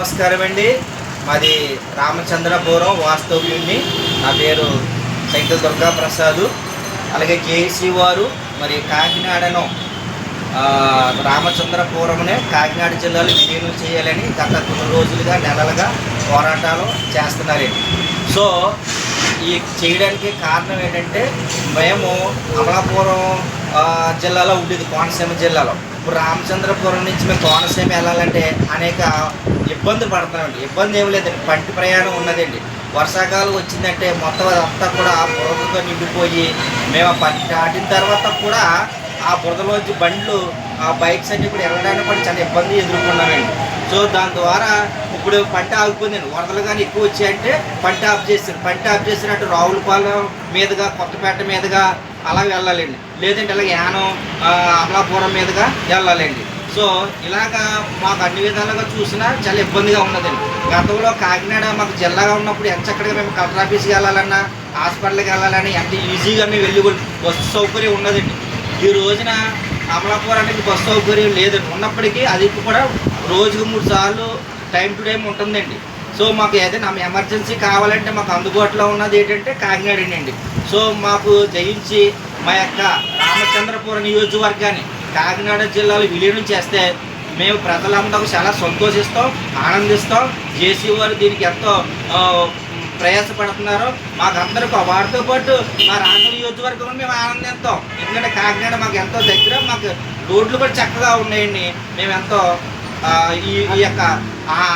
నమస్కారం అండి. మాది రామచంద్రపురం వాస్తవ్యుడిని. నా పేరు శంకర దుర్గా ప్రసాద్. అలాగే కేసీ వారు మరి కాకినాడను రామచంద్రపురంనే కాకినాడ జిల్లాలో విలీనం చేయాలని గత కొన్ని రోజులుగా నెలలుగా పోరాటాలు చేస్తున్నారండి. సో ఈ చేయడానికి కారణం ఏంటంటే మేము అమలాపురం జిల్లాలో ఉండేది, కోనసీమ జిల్లాలో. ఇప్పుడు రామచంద్రపురం నుంచి మేము కోనసీమ వెళ్ళాలంటే అనేక ఇబ్బందులు పడుతున్నామండి. ఇబ్బంది ఏమి లేదండి, పంటి ప్రయాణం ఉన్నదండి. వర్షాకాలం వచ్చిందంటే మొత్తం అదంతా కూడా బురదతో నిండిపోయి మేము ఆ పంటి దాటిన తర్వాత కూడా ఆ బురదలోంచి బండ్లు బైక్స్ అన్నీ కూడా వెళ్ళడానికి కూడా చాలా ఇబ్బంది ఎదుర్కొన్నామండి. సో దాని ద్వారా ఇప్పుడు పంట ఆగిపోయిందండి. వరదలు కానీ ఎక్కువ వచ్చాయంటే పంట ఆఫ్ చేసినట్టు రావులపాలెం మీదుగా కొత్తపేట మీదుగా అలా వెళ్ళాలండి. లేదంటే ఇలాగ యానం అమలాపురం మీదుగా వెళ్ళాలండి. సో ఇలాగా మాకు అన్ని విధాలుగా చూసినా చాలా ఇబ్బందిగా ఉన్నదండి. గతంలో కాకినాడ మాకు జిల్లాగా ఉన్నప్పుడు ఎంత చక్కగా మేము కలెక్టర్ ఆఫీస్కి వెళ్ళాలన్నా హాస్పిటల్కి వెళ్ళాలన్నా ఎంత ఈజీగా మేము వెళ్ళి బస్సు సౌకర్యం ఉన్నదండి. ఈ రోజున అమలాపురానికి బస్సు సౌకర్యం లేదండి. ఉన్నప్పటికీ అది కూడా రోజుకు 3 సార్లు టైం టు టైం ఉంటుందండి. సో మాకు ఏదైనా ఎమర్జెన్సీ కావాలంటే మాకు అందుబాటులో ఉన్నది ఏంటంటే కాకినాడేనండి. సో మాకు జయించి మా యొక్క రామచంద్రపురం నియోజకవర్గాన్ని కాకినాడ జిల్లాలో విలీనం చేస్తే మేము ప్రజలందరూ చాలా సంతోషిస్తాం, ఆనందిస్తాం. జేసీ వారు దీనికి ఎంతో ప్రయాసపడుతున్నారు. మాకందరికీ వారితో పాటు మా రాష్ట్ర నియోజకవర్గంలో మేము ఆనందిస్తాం. ఎందుకంటే కాకినాడ మాకు ఎంతో దగ్గర, మాకు రోడ్లు కూడా చక్కగా ఉన్నాయండి. మేము ఎంతో ఈ యొక్క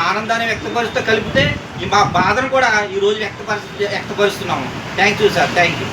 ఆనందాన్ని వ్యక్తపరుస్తూ కలిపితే మా బాధను కూడా ఈరోజు వ్యక్తపరుస్తున్నాము. Thank you sir, thank you.